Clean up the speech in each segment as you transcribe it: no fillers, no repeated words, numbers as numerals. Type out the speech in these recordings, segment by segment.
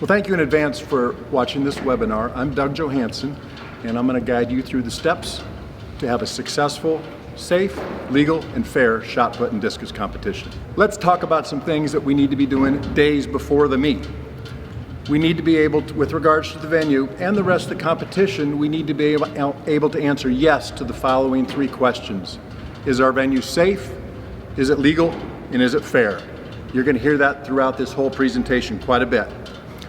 Well, thank you in advance for watching this webinar. I'm Doug Johansson, and I'm going to guide you through the steps to have a successful, safe, legal, and fair shot put and discus competition. Let's talk about some things that we need to be doing days before the meet. We need to be able to, with regards to the venue and the rest of the competition, we need to be able to answer yes to the following three questions. Is our venue safe? Is it legal? And is it fair? You're going to hear that throughout this whole presentation quite a bit.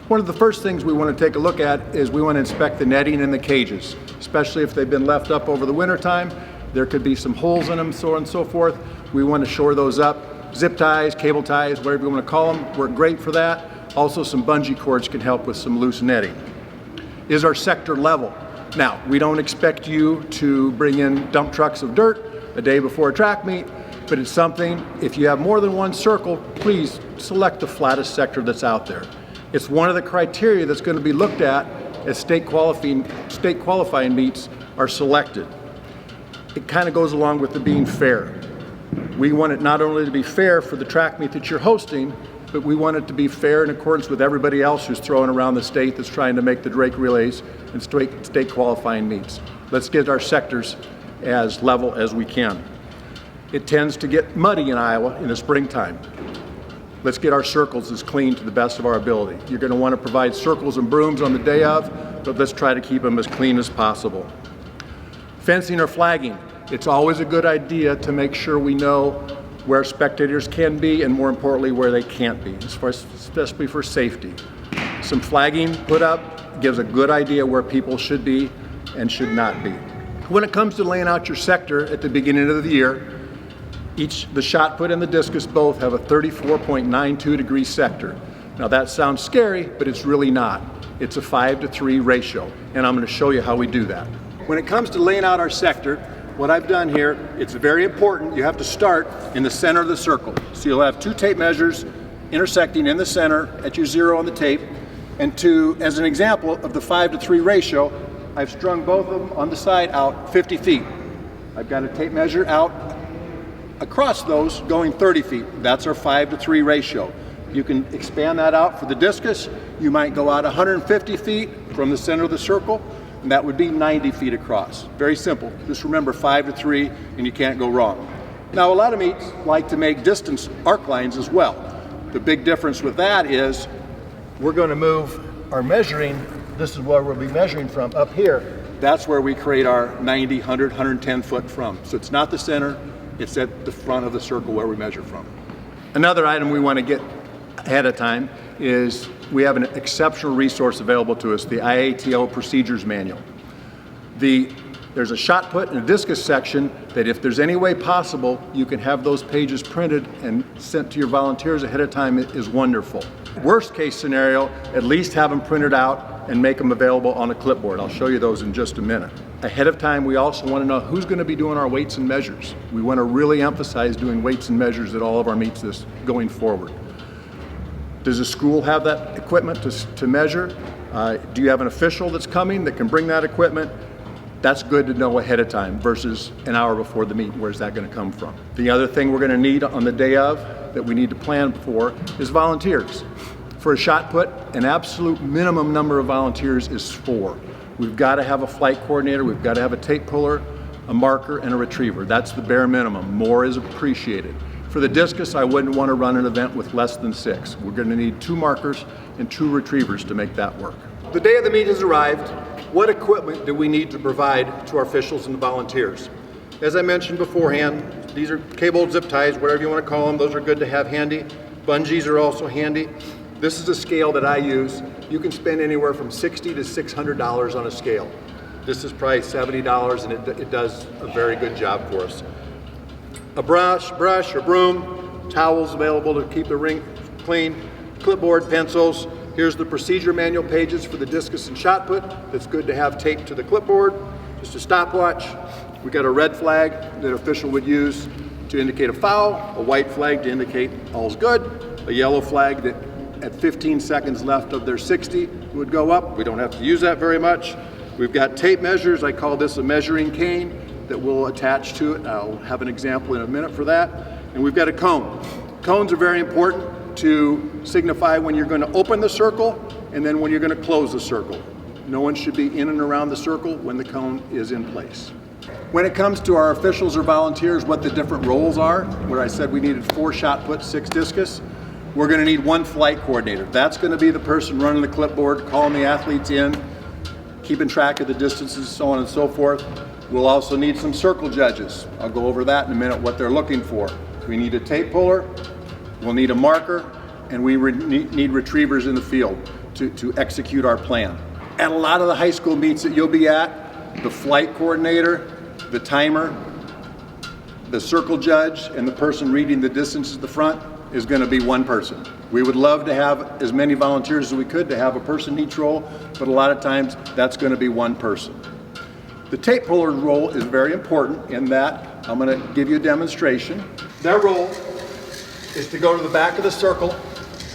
One of the first things we want to take a look at is we want to inspect the netting and the cages, especially if they've been left up over the winter time. There could be some holes in them, so on and so forth. We want to shore those up. Zip ties, cable ties, whatever you want to call them, work great for that. Also, some bungee cords can help with some loose netting. Is our sector level? Now, we don't expect you to bring in dump trucks of dirt a day before a track meet, but it's something, if you have more than one circle, please select the flattest sector that's out there. It's one of the criteria that's going to be looked at as state qualifying meets are selected. It kind of goes along with the being fair. We want it not only to be fair for the track meet that you're hosting, but we want it to be fair in accordance with everybody else who's throwing around the state that's trying to make the Drake relays and state qualifying meets. Let's get our sectors as level as we can. It tends to get muddy in Iowa in the springtime. Let's get our circles as clean to the best of our ability. You're going to want to provide circles and brooms on the day of, but let's try to keep them as clean as possible. Fencing or flagging. It's always a good idea to make sure we know where spectators can be and, more importantly, where they can't be, especially for safety. Some flagging put up gives a good idea where people should be and should not be. When it comes to laying out your sector at the beginning of the year, the shot put and the discus both have a 34.92 degree sector. Now that sounds scary, but it's really not. It's a 5-to-3 ratio, and I'm going to show you how we do that. When it comes to laying out our sector, what I've done here, it's very important. You have to start in the center of the circle. So you'll have two tape measures intersecting in the center at your zero on the tape, and as an example of the 5-to-3 ratio, I've strung both of them on the side out 50 feet. I've got a tape measure out across those going 30 feet. That's our 5-to-3 ratio. You can expand that out for the discus. You might go out 150 feet from the center of the circle, and that would be 90 feet across. Very simple. Just remember 5-to-3, and you can't go wrong. Now, a lot of meets like to make distance arc lines as well. The big difference with that is we're going to move our measuring. This is where we'll be measuring from up here. That's where we create our 90, 100, 110 foot from. So it's not the center. It's at the front of the circle where we measure from. Another item we want to get ahead of time is we have an exceptional resource available to us, the IATO Procedures Manual. There's a shot put and a discus section that if there's any way possible, you can have those pages printed and sent to your volunteers ahead of time. It is wonderful. Worst case scenario, at least have them printed out and make them available on a clipboard. I'll show you those in just a minute. Ahead of time, we also want to know who's going to be doing our weights and measures. We want to really emphasize doing weights and measures at all of our meets going forward. Does the school have that equipment to measure? Do you have an official that's coming that can bring that equipment? That's good to know ahead of time versus an hour before the meet. Where's that going to come from? The other thing we're going to need on the day of that we need to plan for is volunteers. For a shot put, an absolute minimum number of volunteers is 4. We've got to have a flight coordinator, we've got to have a tape puller, a marker, and a retriever. That's the bare minimum. More is appreciated. For the discus, I wouldn't want to run an event with less than 6. We're going to need 2 markers and 2 retrievers to make that work. The day of the meet has arrived. What equipment do we need to provide to our officials and the volunteers? As I mentioned beforehand, these are cable zip ties, whatever you want to call them. Those are good to have handy. Bungees are also handy. This is a scale that I use. You can spend anywhere from $60 to $600 on a scale. This is probably $70 and it does a very good job for us. A brush or broom, towels available to keep the ring clean, clipboard, pencils. Here's the procedure manual pages for the discus and shot put. That's good to have taped to the clipboard. Just a stopwatch. We got a red flag that official would use to indicate a foul, a white flag to indicate all's good, a yellow flag that at 15 seconds left of their 60 would go up. We don't have to use that very much. We've got tape measures. I call this a measuring cane that we'll attach to it. I'll have an example in a minute for that. And we've got a cone. Cones are very important to signify when you're going to open the circle and then when you're going to close the circle. No one should be in and around the circle when the cone is in place. When it comes to our officials or volunteers, what the different roles are, where I said we needed 4 shot put, 6 discus, we're going to need 1 flight coordinator. That's going to be the person running the clipboard, calling the athletes in, keeping track of the distances, so on and so forth. We'll also need some circle judges. I'll go over that in a minute, what they're looking for. We need a tape puller, we'll need a marker, and we need retrievers in the field to execute our plan. At a lot of the high school meets that you'll be at, the flight coordinator, the timer, the circle judge, and the person reading the distance at the front is going to be one person. We would love to have as many volunteers as we could to have a person in each role, but a lot of times that's going to be one person. The tape puller's role is very important in that I'm going to give you a demonstration. Their role is to go to the back of the circle.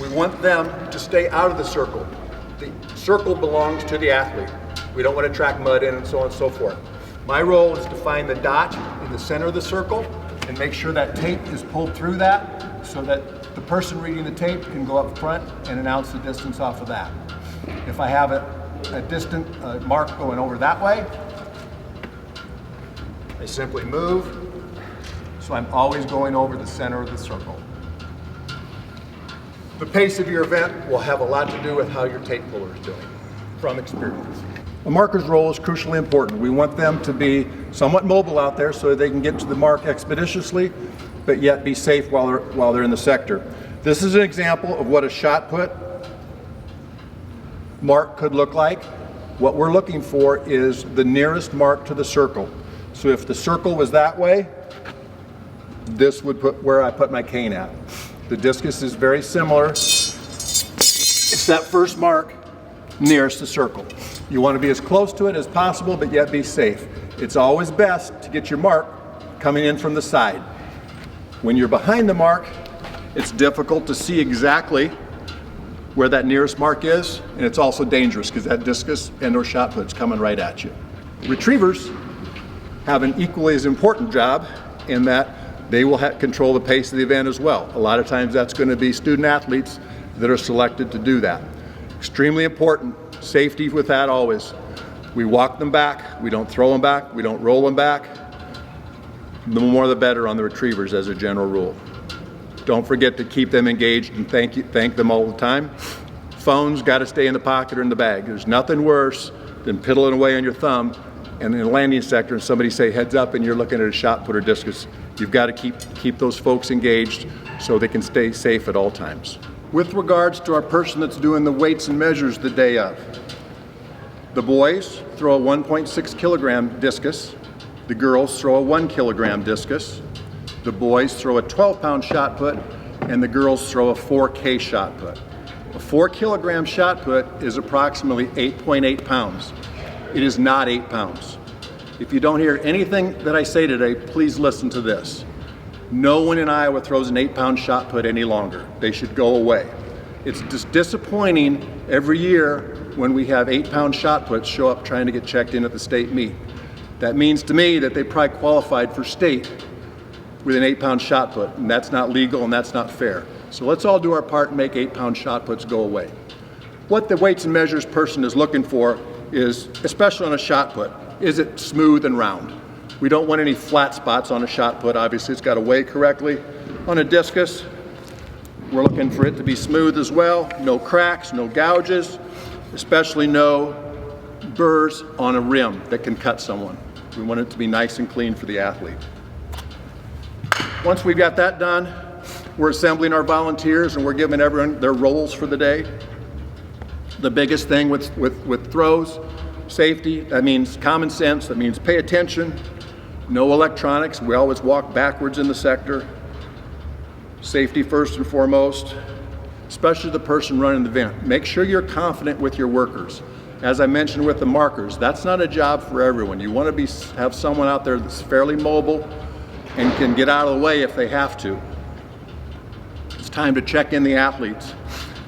We want them to stay out of the circle. The circle belongs to the athlete. We don't want to track mud in and so on and so forth. My role is to find the dot in the center of the circle and make sure that tape is pulled through that so that the person reading the tape can go up front and announce the distance off of that. If I have a distant mark going over that way, I simply move, so I'm always going over the center of the circle. The pace of your event will have a lot to do with how your tape puller is doing, from experience. A marker's role is crucially important. We want them to be somewhat mobile out there so they can get to the mark expeditiously, but yet be safe while they're in the sector. This is an example of what a shot put mark could look like. What we're looking for is the nearest mark to the circle. So if the circle was that way, this would put where I put my cane at. The discus is very similar. It's that first mark nearest the circle. You want to be as close to it as possible, but yet be safe. It's always best to get your mark coming in from the side. When you're behind the mark, it's difficult to see exactly where that nearest mark is, and it's also dangerous because that discus and or shot put's coming right at you. Retrievers have an equally as important job in that they will control the pace of the event as well. A lot of times that's going to be student athletes that are selected to do that. Extremely important. Safety with that always. We walk them back, we don't throw them back, we don't roll them back. The more the better on the retrievers as a general rule. Don't forget to keep them engaged and thank them all the time. Phones got to stay in the pocket or in the bag. There's nothing worse than piddling away on your thumb and in the landing sector and somebody say heads up and you're looking at a shot put or discus. You've got to keep those folks engaged so they can stay safe at all times. With regards to our person that's doing the weights and measures the day of, the boys throw a 1.6 kilogram discus, the girls throw a 1 kilogram discus, the boys throw a 12-pound shot put, and the girls throw a 4K shot put. A 4 kilogram shot put is approximately 8.8 pounds. It is not 8 pounds. If you don't hear anything that I say today, please listen to this. No one in Iowa throws an 8-pound shot put any longer. They should go away. It's just disappointing every year when we have 8-pound shot puts show up trying to get checked in at the state meet. That means to me that they probably qualified for state with an 8-pound shot put, and that's not legal and that's not fair. So let's all do our part and make 8-pound shot puts go away. What the weights and measures person is looking for is, especially on a shot put, is it smooth and round? We don't want any flat spots on a shot put. Obviously, it's got to weigh correctly. On a discus, we're looking for it to be smooth as well. No cracks, no gouges, especially no burrs on a rim that can cut someone. We want it to be nice and clean for the athlete. Once we've got that done, we're assembling our volunteers and we're giving everyone their roles for the day. The biggest thing with throws, safety, that means common sense, that means pay attention. No electronics, we always walk backwards in the sector. Safety first and foremost, especially the person running the event. Make sure you're confident with your workers. As I mentioned with the markers, that's not a job for everyone. You want to have someone out there that's fairly mobile and can get out of the way if they have to. It's time to check in the athletes.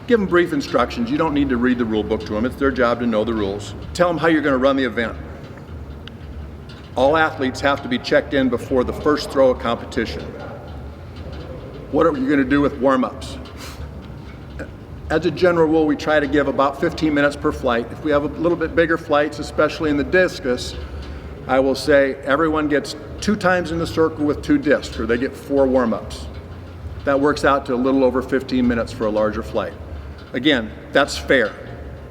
Give them brief instructions. You don't need to read the rule book to them. It's their job to know the rules. Tell them how you're going to run the event. All athletes have to be checked in before the first throw of competition. What are you going to do with warm-ups? As a general rule, we try to give about 15 minutes per flight. If we have a little bit bigger flights, especially in the discus, I will say everyone gets 2 times in the circle with 2 discs, or they get 4 warm-ups. That works out to a little over 15 minutes for a larger flight. Again, that's fair.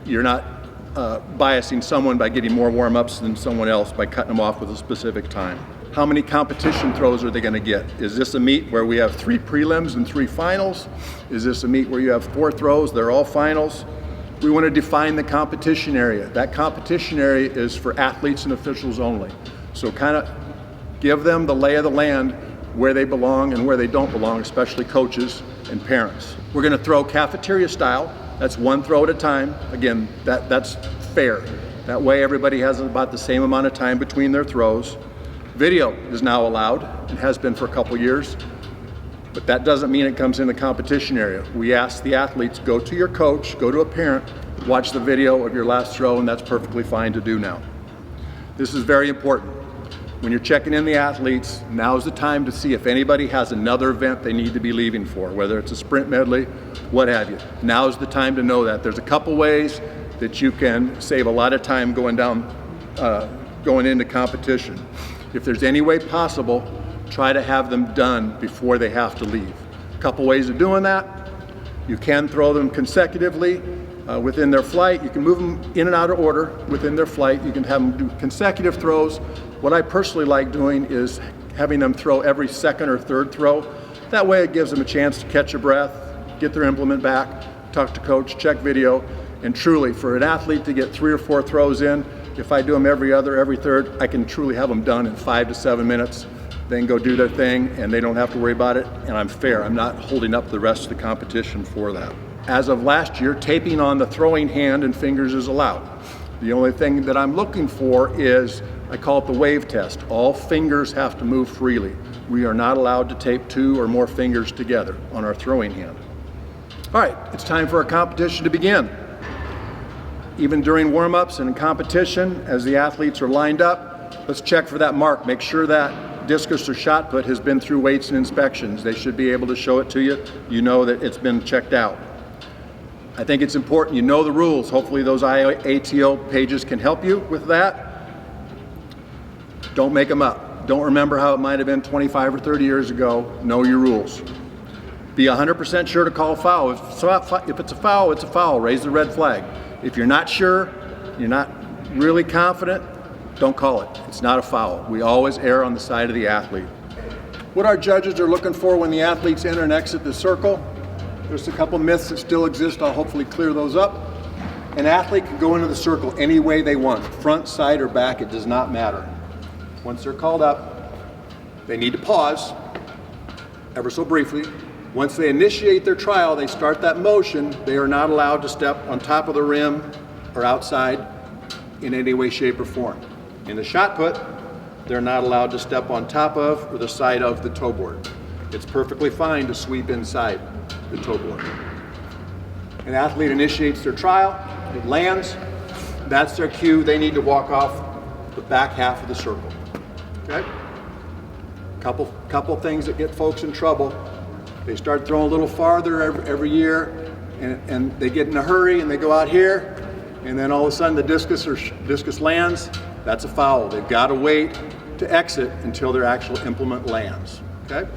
You're not biasing someone by getting more warm-ups than someone else by cutting them off with a specific time. How many competition throws are they going to get? Is this a meet where we have 3 prelims and 3 finals? Is this a meet where you have 4 throws, they're all finals? We want to define the competition area. That competition area is for athletes and officials only. So kind of give them the lay of the land where they belong and where they don't belong, especially coaches and parents. We're going to throw cafeteria style. That's 1 throw at a time. Again, that's fair. That way everybody has about the same amount of time between their throws. Video is now allowed and has been for a couple years, but that doesn't mean it comes in the competition area. We ask the athletes, go to your coach, go to a parent, watch the video of your last throw, and that's perfectly fine to do now. This is very important. When you're checking in the athletes, now's the time to see if anybody has another event they need to be leaving for, whether it's a sprint medley, what have you. Now's the time to know that. There's a couple ways that you can save a lot of time going into competition. If there's any way possible, try to have them done before they have to leave. A couple ways of doing that. You can throw them consecutively within their flight. You can move them in and out of order within their flight. You can have them do consecutive throws. What I personally like doing is having them throw every 2nd or 3rd throw. That way it gives them a chance to catch a breath, get their implement back, talk to coach, check video, and truly for an athlete to get 3 or 4 throws in, if I do them every other, every third, I can truly have them done in 5 to 7 minutes, then go do their thing and they don't have to worry about it, and I'm fair. I'm not holding up the rest of the competition for that. As of last year, taping on the throwing hand and fingers is allowed. The only thing that I'm looking for is, I call it the wave test. All fingers have to move freely. We are not allowed to tape 2 or more fingers together on our throwing hand. All right, it's time for our competition to begin. Even during warm-ups and in competition, as the athletes are lined up, let's check for that mark. Make sure that discus or shot put has been through weights and inspections. They should be able to show it to you. You know that it's been checked out. I think it's important you know the rules. Hopefully those IATO pages can help you with that. Don't make them up. Don't remember how it might have been 25 or 30 years ago. Know your rules. Be 100% sure to call a foul. If it's a foul, it's a foul. Raise the red flag. If you're not sure, you're not really confident, don't call it. It's not a foul. We always err on the side of the athlete. What our judges are looking for when the athletes enter and exit the circle, there's a couple myths that still exist. I'll hopefully clear those up. An athlete can go into the circle any way they want, front, side, or back, it does not matter. Once they're called up, they need to pause ever so briefly. Once they initiate their trial, they start that motion, they are not allowed to step on top of the rim or outside in any way, shape, or form. In the shot put, they're not allowed to step on top of or the side of the toe board. It's perfectly fine to sweep inside the toe board. An athlete initiates their trial, it lands, that's their cue, they need to walk off the back half of the circle. Okay? Couple things that get folks in trouble. They start throwing a little farther every year, and they get in a hurry and they go out here, and then all of a sudden the discus lands. That's a foul. They've got to wait to exit until their actual implement lands. Okay?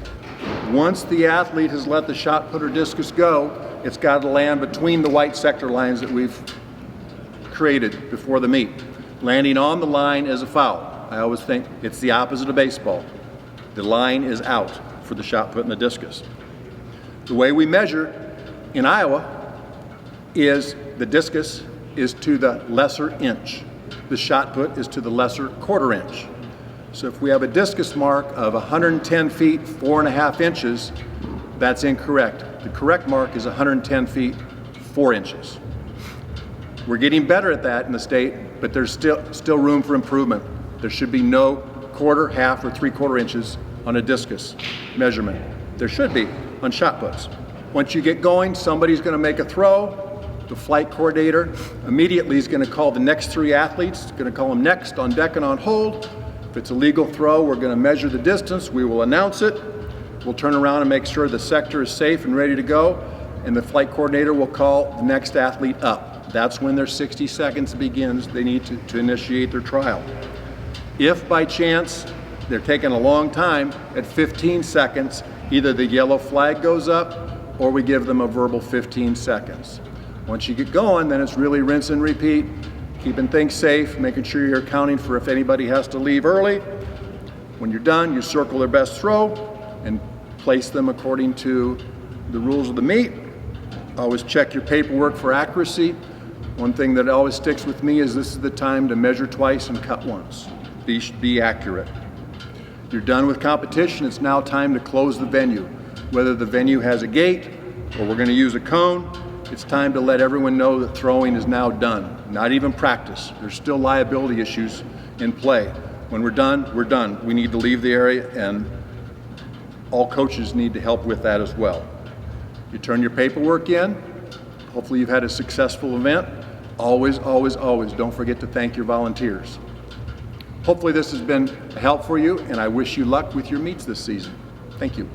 Once the athlete has let the shot put or discus go, it's got to land between the white sector lines that we've created before the meet. Landing on the line is a foul. I always think it's the opposite of baseball. The line is out for the shot put and the discus. The way we measure in Iowa is the discus is to the lesser inch. The shot put is to the lesser quarter inch. So if we have a discus mark of 110 feet, 4.5 inches, that's incorrect. The correct mark is 110 feet, 4 inches. We're getting better at that in the state, but there's still room for improvement. There should be no quarter, half, or 3/4 inches on a discus measurement. There should be on shot puts. Once you get going, somebody's going to make a throw. The flight coordinator immediately is going to call the next 3 athletes, going to call them next, on deck, and on hold. If it's a legal throw, we're going to measure the distance. We will announce it. We'll turn around and make sure the sector is safe and ready to go. and the flight coordinator will call the next athlete up. That's when their 60 seconds begins. They need to initiate their trial. If by chance they're taking a long time, at 15 seconds, either the yellow flag goes up or we give them a verbal 15 seconds. Once you get going, then it's really rinse and repeat, keeping things safe, making sure you're accounting for if anybody has to leave early. When you're done, you circle their best throw and place them according to the rules of the meet. Always check your paperwork for accuracy. One thing that always sticks with me is this is the time to measure twice and cut once. Be accurate. You're done with competition, it's now time to close the venue. Whether the venue has a gate or we're going to use a cone, it's time to let everyone know that throwing is now done. Not even practice. There's still liability issues in play. When we're done, we're done. We need to leave the area, and all coaches need to help with that as well. You turn your paperwork in. Hopefully you've had a successful event. Always, always, always don't forget to thank your volunteers. Hopefully this has been a help for you, and I wish you luck with your meets this season. Thank you.